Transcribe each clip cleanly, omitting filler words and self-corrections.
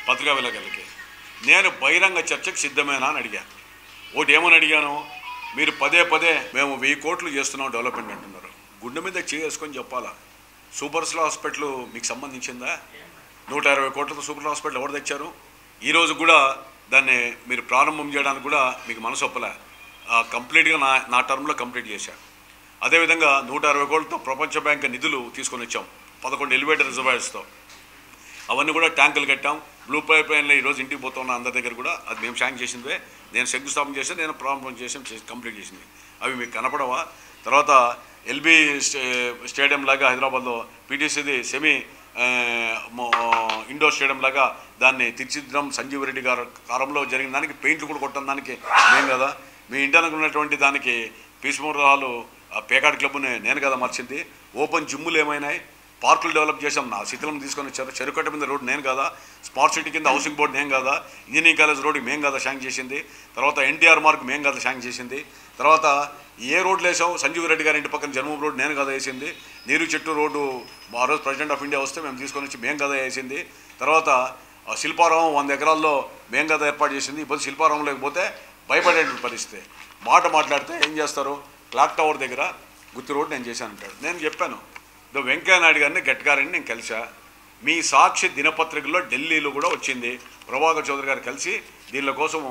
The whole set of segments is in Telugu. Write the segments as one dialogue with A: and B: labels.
A: పత్రికా విలేకరులకి. నేను బహిరంగ చర్చకు సిద్ధమేనా అని అడిగాను. ఒకటి ఏమని అడిగాను, మీరు పదే పదే మేము 1000 కోట్లు చేస్తున్నాం డెవలప్మెంట్ అంటున్నారు. గుండె మీద చేసుకొని చెప్పాలా. సూపర్ స్టార్ హాస్పిటల్ మీకు సంబంధించిందా? 120 కోట్లతో సూపర్ హాస్పిటల్ ఎవరు తెచ్చారు? ఈరోజు కూడా దాన్ని మీరు ప్రారంభం చేయడానికి కూడా మీకు మనసు ఒప్పలే. కంప్లీట్గా నా టర్మ్లో కంప్లీట్ చేశాను. అదేవిధంగా 160 కోట్లతో ప్రపంచ బ్యాంక్ నిధులు తీసుకొని వచ్చాం 11 ఎలివేటర్ రిజర్వాయర్స్తో. అవన్నీ కూడా ట్యాంకులు కట్టాం. బ్లూ పైప్ లైన్లో ఈరోజు ఇంటికి పోతున్న అందరి దగ్గర కూడా అది మేము శాంక్షన్ చేసిందే. నేను శంకుస్థాపన చేసి నేను ప్రారంభం చేసి కంప్లీట్ చేసింది. అవి మీకు కనపడవా? తర్వాత ఎల్బీ స్టేడియం లాగా హైదరాబాద్లో పీటీసీది సెమీ ఇండోర్ స్టేడియం లాగా దాన్ని తీర్చిదిద్దడం సంజీవ్ రెడ్డి గారు కాలంలో జరిగిన దానికి పెయింట్లు కూడా కొట్టడం దానికి మేము కదా. మీ ఇంటానికి ఉన్నటువంటి దానికి పీస్మూర్ హాలు పేకాడ్ క్లబ్ని నేను కదా మార్చింది. ఓపెన్ జిమ్ములు ఏమైనాయి, పార్కులు డెవలప్ చేసాం. నా శిథిలం తీసుకొని వచ్చారు. చెరుకట్ట మీద రోడ్డు నేను కదా, స్మార్ట్ సిటీ కింద హౌసింగ్ బోర్డు నేను కదా, ఇంజనీరింగ్ కాలేజ్ రోడ్డు మేము కదా శాంక్షన్ చేసింది. తర్వాత ఎన్టీఆర్ మార్క్ మేము కదా శాంక్షన్ చేసింది. తర్వాత ఏ రోడ్లు వేసాం, సంజీవ్ రెడ్డి గారి ఇంటి పక్కన జన్మభూమి రోడ్డు నేను కదా వేసింది. నీరు చెట్టు రోడ్డు ఆ రోజు ప్రెసిడెంట్ ఆఫ్ ఇండియా వస్తే మేము తీసుకొని వచ్చి మేము కదా వేసింది. తర్వాత శిల్పారామం 100 ఎకరాల్లో మేము కదా ఏర్పాటు చేసింది. ఇప్పుడు శిల్పారామం లేకపోతే భయపడేటువంటి పరిస్థితి. మాట్లాడితే ఏం చేస్తారు, క్లాక్ టవర్ దగ్గర గుత్తి రోడ్డు నేను చేశాను అంటాడు. నేను చెప్పాను, వెంకయ్య నాయుడు గారిని గట్కారిని నేను కలిసా. మీ సాక్షి దినపత్రికల్లో ఢిల్లీలో కూడా వచ్చింది. ప్రభాకర్ చౌదరి గారు కలిసి దీనిల కోసం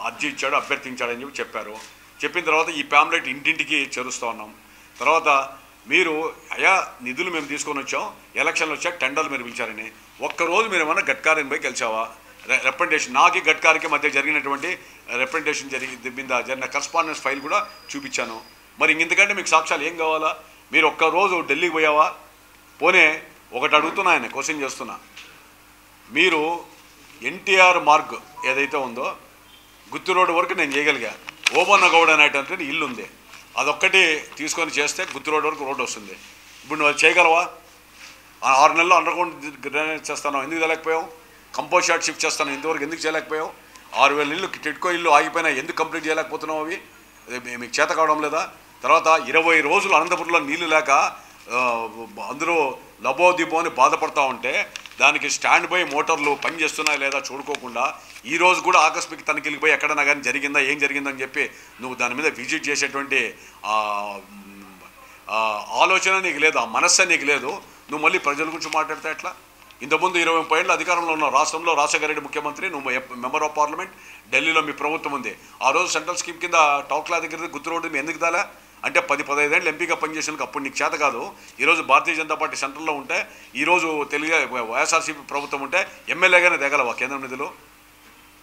A: అర్జీ ఇచ్చాడు, అభ్యర్థించాడని చెప్పారు. చెప్పిన తర్వాత ఈ ప్యాంప్లెట్ ఇంటింటికి చేరుస్తూ ఉన్నాం. తర్వాత మీరు అయా నిధులు మేము తీసుకొని వచ్చాం, ఎలక్షన్లు వచ్చాక టెండర్లు మీరు పిలిచారని. ఒక్కరోజు మీరు ఏమన్నా గట్కారిని పోయి కలిసావా? రిప్రజెంటేషన్ నాకి గట్కారికి మధ్య జరిగినటువంటి రిప్రజెంటేషన్ జరిగిన కరస్పాండెన్స్ ఫైల్ కూడా చూపించాను. మరి ఇంతకంటే మీకు సాక్ష్యాలు ఏం కావాలా? మీరు ఒక్కరోజు ఢిల్లీకి పోయావా? పోనీ ఒకటి అడుగుతున్నా, ఆయన క్వశ్చన్ చేస్తున్నా. మీరు ఎన్టీఆర్ మార్గ్ ఏదైతే ఉందో గుత్తి రోడ్డు వరకు నేను చేయగలిగా. ఓబన్న గౌడ్ అనేటువంటి ఇల్లు ఉంది, అదొక్కటి తీసుకొని చేస్తే గుత్తి రోడ్డు వరకు రోడ్డు వస్తుంది. ఇప్పుడు నువ్వు చేయగలవా? 6 నెలల్లో అండర్ గ్రౌండ్ డ్రైనేజ్ చేస్తాను, ఎందుకు చేయలేకపోయావు? కంపోజ్ షాట్ షిఫ్ట్ చేస్తాను, ఇంతవరకు ఎందుకు చేయలేకపోయావు? 6000 ఇల్లు టిట్కో ఇల్లు ఆగిపోయినా ఎందుకు కంప్లీట్ చేయలేకపోతున్నావు? అవి మీకు చేత కావడం లేదా? తర్వాత 20 రోజులు అనంతపురంలో నీళ్లు లేక అందరూ లబోదిబో అని బాధపడతా ఉంటే దానికి స్టాండ్ బై మోటార్లు పనిచేస్తున్నాయా లేదా చూడుకోకుండా ఈరోజు కూడా ఆకస్మిక తనిఖీలకు పోయి ఎక్కడన్నా కానీ జరిగిందా, ఏం జరిగిందని చెప్పి నువ్వు దాని మీద విజిట్ చేసేటువంటి ఆలోచన నీకు లేదు, ఆ మనస్సే నీకు లేదు. నువ్వు మళ్ళీ ప్రజల గురించి మాట్లాడితే ఎట్లా? ఇంతకుముందు 20 ఏళ్ళు అధికారంలో ఉన్న రాష్ట్రంలో రాజశేఖర రెడ్డి ముఖ్యమంత్రి, నువ్వు మెంబర్ ఆఫ్ పార్లమెంట్, ఢిల్లీలో మీ ప్రభుత్వం ఉంది. ఆ రోజు సెంట్రల్ స్కీమ్ కింద టౌక్లా దగ్గర గుత్తి రోడ్డు మీ ఎందుకు దాలా? అంటే 10-15 ఏళ్ళు ఎంపీగా పనిచేసేందుకు అప్పుడు నీకు చేత కాదు. ఈరోజు భారతీయ జనతా పార్టీ సెంట్రల్లో ఉంటే, ఈరోజు వైఎస్ఆర్సీపీ ప్రభుత్వం ఉంటే ఎమ్మెల్యేగానే దిగలవా కేంద్రం నిధులు?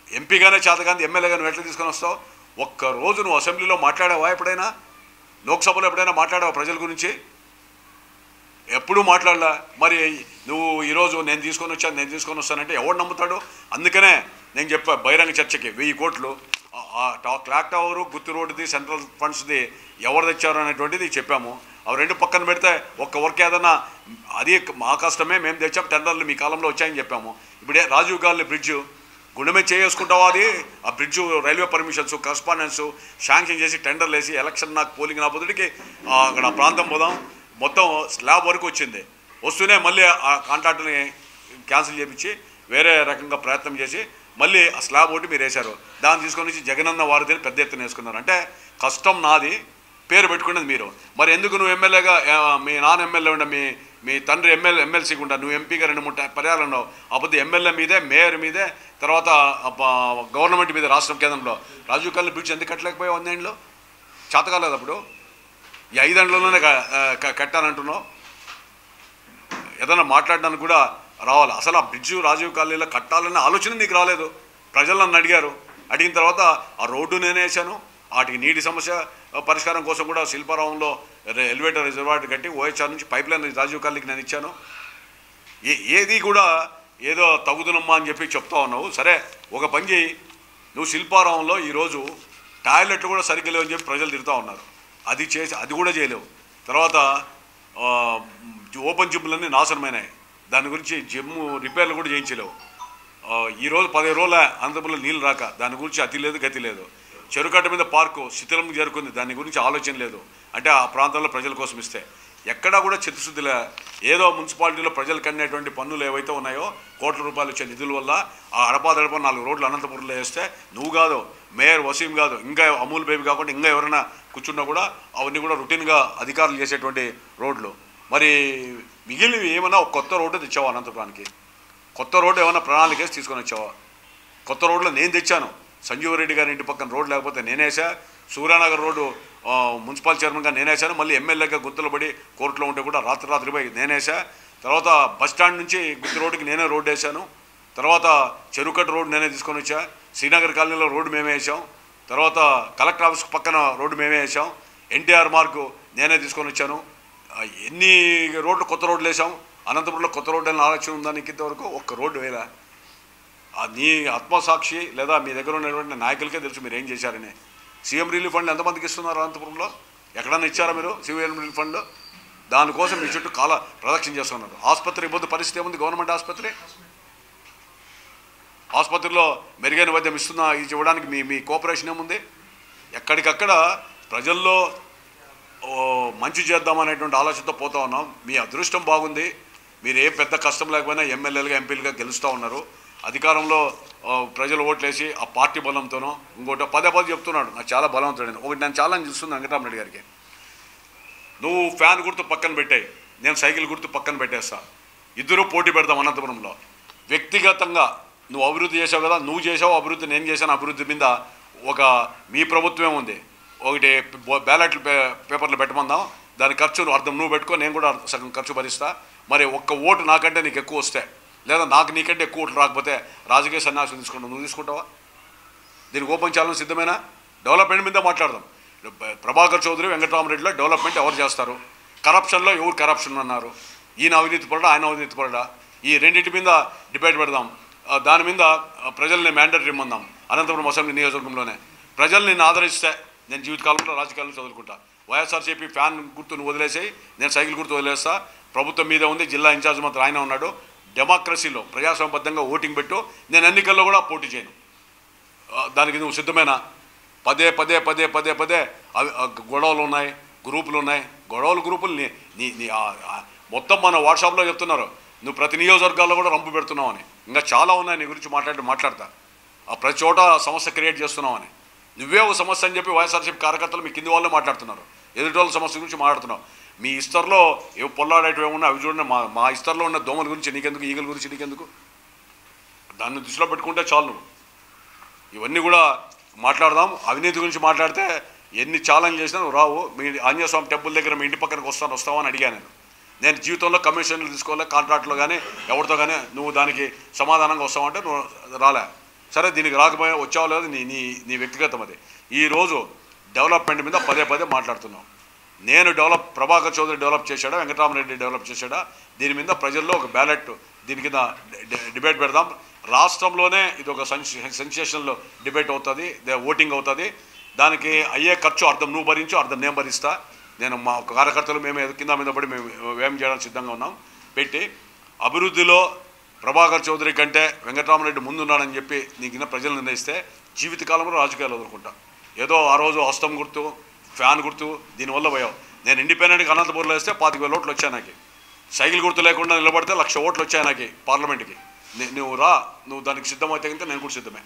A: ఎంపీగానే చేత కానీ ఎమ్మెల్యేగా నువ్వు ఎట్లా తీసుకొని వస్తావు? ఒక్కరోజు నువ్వు అసెంబ్లీలో మాట్లాడావా? ఎప్పుడైనా లోక్సభలో ఎప్పుడైనా మాట్లాడావా ప్రజల గురించి? ఎప్పుడూ మాట్లాడలా. మరి నువ్వు ఈరోజు నేను తీసుకొని వస్తానంటే ఎవడు నమ్ముతాడు? అందుకనే నేను చెప్పా బహిరంగ చర్చకి 1000 కోట్లు క్లాక్ టవరు గుత్తి రోడ్డుది సెంట్రల్ ఫండ్స్ది ఎవరు తెచ్చారు అనేటువంటిది చెప్పాము. అవి రెండు పక్కన పెడితే ఒక్క వర్క్ ఏదన్నా అది మా కష్టమే, మేము తెచ్చాం, టెండర్లు మీ కాలంలో వచ్చాయని చెప్పాము. ఇప్పుడే రాజీవ్ గాంధీ బ్రిడ్జ్ గుండెమే చేసుకుంటావా? అది ఆ bridge railway permissions correspondence sanction చేసి టెండర్లు వేసి ఎలక్షన్ నాకు పోలింగ్ నా బదుడికి అక్కడ ప్రాంతం పోదాం మొత్తం స్లాబ్ వరకు వచ్చింది. వస్తూనే మళ్ళీ ఆ కాంట్రాక్ట్ని క్యాన్సిల్ చేయించి వేరే రకంగా ప్రయత్నం చేసి మళ్ళీ ఆ స్లాబ్ ఒకటి మీరు వేశారు. దాన్ని తీసుకొని వచ్చి జగనన్న వారిని పెద్ద ఎత్తున వేసుకున్నారు. అంటే కష్టం నాది, పేరు పెట్టుకునేది మీరు. మరి ఎందుకు నువ్వు ఎమ్మెల్యేగా మీ నాన్న ఎమ్మెల్యే ఉండ మీ తండ్రి ఎమ్మెల్సీగా ఉంటా, నువ్వు ఎంపీగా 2-3 పర్యాలు ఉన్నావు. అప్పుడు ఎమ్మెల్యే మీదే, మేయర్ మీదే, తర్వాత గవర్నమెంట్ మీద రాష్ట్రం కేంద్రంలో రాజీవ్ గాంధీ బ్రిడ్జ్ ఎందుకు కట్టలేకపోయావు? 100 ఏళ్ళు చేత కాలేదు. అప్పుడు ఈ 5 ఏళ్లలోనే కట్టానంటున్నావు. ఏదైనా మాట్లాడడానికి కూడా రావాలి. అసలు ఆ బ్రిడ్జు రాజీవ్ కాలనీలో కట్టాలనే ఆలోచన నీకు రాలేదు. ప్రజలు నన్ను అడిగారు, అడిగిన తర్వాత ఆ రోడ్డు నేనే వేసాను. వాటికి నీటి సమస్య పరిష్కారం కోసం కూడా శిల్పారామంలో ఎలివేటర్ రిజర్వాయర్ కట్టి ఓహెచ్ఆర్ నుంచి పైప్ లైన్ రాజీవ్ కాలనీకి నేను ఇచ్చాను. ఏది కూడా ఏదో తగుదునమ్మా అని చెప్పి చెప్తా ఉన్నావు. సరే ఒక పని చేయి, నువ్వు శిల్పారామంలో ఈరోజు టాయిలెట్లు కూడా సరిగ్గా లేవని చెప్పి ప్రజలు తిరుగుతూ ఉన్నారు. అది చేసి అది కూడా చేయలేవు. తర్వాత ఓపెన్ జిమ్లన్నీ నాశనమైనాయి, దాని గురించి జిమ్ రిపేర్లు కూడా చేయించలేవు. ఈరోజు 15 రోజుల అనంతపురంలో నీళ్ళు రాక దాని గురించి అతి లేదు గతి లేదు. చెరుకట్ట మీద పార్కు శిథిలం చేరుకుంది, దాని గురించి ఆలోచన లేదు. అంటే ఆ ప్రాంతంలో ప్రజల కోసం ఇస్తే ఎక్కడా కూడా చిత్తశుద్ధిలే. ఏదో మున్సిపాలిటీలో ప్రజలకు అనేటువంటి పన్నులు ఏవైతే ఉన్నాయో కోట్ల రూపాయలు వచ్చే నిధుల వల్ల ఆ అడపాదడప 4 రోడ్లు అనంతపురంలో వేస్తే నువ్వు కాదు, మేయర్ వసీం కాదు, ఇంకా అమూల్ బేబీ కాకుండా ఇంకా ఎవరైనా కూర్చున్నా కూడా అవన్నీ కూడా రొటీన్గా అధికారులు చేసేటువంటి రోడ్లు. మరి మిగిలినవి ఏమైనా ఒక కొత్త రోడ్డు తెచ్చావా అనంతపురానికి? కొత్త రోడ్డు ఏమైనా ప్రణాళిక వేసి తీసుకొని వచ్చావా? కొత్త రోడ్లో నేను తెచ్చాను. సంజీవరెడ్డి గారి ఇంటి పక్కన రోడ్డు లేకపోతే నేనేసా. సూర్యానగర్ రోడ్డు మున్సిపల్ చైర్మన్గా నేనేసాను. మళ్ళీ ఎమ్మెల్యేగా గుర్తులు పడి కోర్టులో ఉంటే కూడా రాత్రి పోయి నేనేసా. తర్వాత బస్టాండ్ నుంచి గుత్తి రోడ్డుకి నేనే రోడ్డు వేసాను. తర్వాత చెరుకట్టు రోడ్డు నేనే తీసుకొని వచ్చా. శ్రీనగర్ కాలనీలో రోడ్డు మేమే వేసాం. తర్వాత కలెక్టర్ ఆఫీస్ పక్కన రోడ్డు మేమే వేసాం. ఎన్టీఆర్ మార్కు నేనే తీసుకొని వచ్చాను. ఎన్ని రోడ్లు కొత్త రోడ్లు వేసాం. అనంతపురంలో కొత్త రోడ్డు అని ఆలోచన ఉందా నీకు? ఇంతవరకు ఒక్క రోడ్డు వేలా? నీ ఆత్మసాక్షి లేదా మీ దగ్గర ఉన్నటువంటి నాయకులకే తెలుసు మీరు ఏం చేశారని. సీఎం రిలీఫ్ ఫండ్ ఎంతమందికి ఇస్తున్నారు అనంతపురంలో? ఎక్కడన్నా ఇచ్చారా మీరు సీఎం రిలీఫ్ ఫండ్? దానికోసం మీ చుట్టూ కాల ప్రదక్షిణ చేస్తున్నారు. ఆసుపత్రి ఇబ్బంది పరిస్థితి ఏముంది? గవర్నమెంట్ ఆసుపత్రిలో మెరుగైన వైద్యం ఇవ్వడానికి మీ కోఆపరేషన్ ఏముంది? ఎక్కడికక్కడ ప్రజల్లో మంచి చేద్దామనేటువంటి ఆలోచనతో పోతూ ఉన్నాం. మీ అదృష్టం బాగుంది. మీరు ఏ పెద్ద కష్టం లేకపోయినా ఎమ్మెల్యేలుగా ఎంపీలుగా గెలుస్తూ ఉన్నారు. అధికారంలో ప్రజలు ఓట్లేసి ఆ పార్టీ బలంతోనో ఇంకోటో పదే చెప్తున్నాడు నాకు చాలా బలవంతుడని. ఒకటి నేను ఛాలెంజ్ ఇస్తున్నా వెంకటరామరెడ్డి గారికి. నువ్వు ఫ్యాన్ గుర్తు పక్కన పెట్టాయి, నేను సైకిల్ గుర్తు పక్కన పెట్టేస్తా. ఇద్దరూ పోటీ పెడతాం అనంతపురంలో. వ్యక్తిగతంగా నువ్వు అభివృద్ధి చేసావు కదా, నువ్వు చేసావు అభివృద్ధి, నేను చేశాను అభివృద్ధి మీద ఒక మీ ప్రభుత్వమే ఉంది. ఒకటి బ్యాలెట్ పేపర్లు పెట్టమందాం, దాని ఖర్చు అర్థం నువ్వు పెట్టుకో, నేను కూడా సగం ఖర్చు భరిస్తా. మరి ఒక్క ఓటు నాకంటే నీకు ఎక్కువ వస్తే, లేదా నాకు నీకంటే ఎక్కువ ఓట్లు రాకపోతే రాజకీయ సన్యాసం తీసుకుంటావు. నువ్వు తీసుకుంటావా? దీనికి ఓపెన్ ఛాలెంజ్ సిద్ధమేనా? డెవలప్మెంట్ మీద మాట్లాడదాం. ప్రభాకర్ చౌదరి వెంకటరామరెడ్డిలో డెవలప్మెంట్ ఎవరు చేస్తారు? కరప్షన్లో ఎవరు కరప్షన్ అన్నారు? ఈయన అవినీతి పడడా, ఆయన అవినీతి పడడా? ఈ రెండింటి మీద డిబేట్ పెడదాం. దాని మీద ప్రజల్ని మ్యాండేటరీ ఇమ్మందాం. అనంతపురం అసెంబ్లీ నియోజకవర్గంలోనే ప్రజలు నిన్ను ఆదరిస్తే నేను జీవితకాలంలో రాజకీయాల్లో చదువుకుంటా. వైఎస్ఆర్సీపీ ఫ్యాన్ గుర్తును వదిలేసాయి, నేను సైకిల్ గుర్తు వదిలేస్తా. ప్రభుత్వం మీద ఉంది, జిల్లా ఇన్ఛార్జ్ మాత్రం ఆయన ఉన్నాడు. డెమోక్రసీలో ప్రజాస్వామ్యబద్ధంగా ఓటింగ్ పెట్టు. నేను ఎన్నికల్లో కూడా పోటీ చేయను. దానికి నువ్వు సిద్ధమేనా? పదే అవి గొడవలు ఉన్నాయి, గ్రూపులు ఉన్నాయి. గ్రూపులు నీ మొత్తం మన వాట్సాప్లో చెప్తున్నారు. నువ్వు ప్రతి నియోజకవర్గాల్లో కూడా రంపు పెడుతున్నావు అని. ఇంకా చాలా ఉన్నాయి నీ గురించి మాట్లాడతా. ప్రతి చోట సమస్య క్రియేట్ చేస్తున్నావు అని. నువ్వే ఒక సమస్య అని చెప్పి వైఎస్ఆర్సీపీ కార్యకర్తలు మీ కింది వాళ్ళే మాట్లాడుతున్నారు. ఎదుటి వాళ్ళ సమస్య గురించి మాట్లాడుతున్నావు. మీ ఇస్తర్లో ఏవో పొల్లాడేటివి ఏమన్నా అవి చూడండి. మా ఇస్తర్లో ఉన్న దోమల గురించి నీకెందుకు, ఈగల గురించి నీకెందుకు? దాన్ని దృష్టిలో పెట్టుకుంటే చాలు. నువ్వు ఇవన్నీ కూడా మాట్లాడదాం. అవినీతి గురించి మాట్లాడితే ఎన్ని ఛాలెంజ్ చేసినా నువ్వు రావు. మీ ఆంజనేయ స్వామి టెంపుల్ దగ్గర మీ ఇంటి పక్కనకు వస్తావా అని అడిగాను నేను. జీవితంలో కమిషన్లు తీసుకోవాలి, కాంట్రాక్ట్లో కానీ ఎవరితో కానీ నువ్వు దానికి సమాధానంగా వస్తావంటే నువ్వు రాలే. సరే, దీనికి రాకపోయా వచ్చావు లేదు, నీ వ్యక్తిగతం అది. ఈరోజు డెవలప్మెంట్ మీద పదే మాట్లాడుతున్నావు. నేను ప్రభాకర్ చౌదరి డెవలప్ చేశాడా, వెంకటరామరెడ్డి డెవలప్ చేశాడా? దీని మీద ప్రజల్లో ఒక బ్యాలెట్ దీని కింద డిబేట్ పెడదాం. రాష్ట్రంలోనే ఇది ఒక సెన్సేషనల్ డిబేట్ అవుతుంది, ఓటింగ్ అవుతుంది. దానికి అయ్యే ఖర్చు అర్థం నువ్వు భరించు, అర్థం నేను భరిస్తా. నేను మా కార్యకర్తలు మేము కింద మీద పడి మేము వ్యయం చేయడానికి సిద్ధంగా ఉన్నాం. పెట్టి అభివృద్ధిలో ప్రభాకర్ చౌదరి కంటే వెంకటరామరెడ్డి ముందున్నాడని చెప్పి నీకు ప్రజలు నిర్ణయిస్తే జీవితకాలంలో రాజకీయాలు వదులుకుంటా. ఏదో ఆ రోజు హస్తం గుర్తు, ఫ్యాన్ గుర్తు దీనివల్ల పోయావు. నేను ఇండిపెండెంట్గా అనంతపురంలో వేస్తే 25,000 ఓట్లు వచ్చాయి నాకు. సైకిల్ గుర్తు లేకుండా నిలబడితే 1,00,000 ఓట్లు వచ్చాయి నాకు పార్లమెంట్కి. నువ్వు రా, నువ్వు దానికి సిద్ధమైతే కనుక నేను కూడా సిద్ధమే.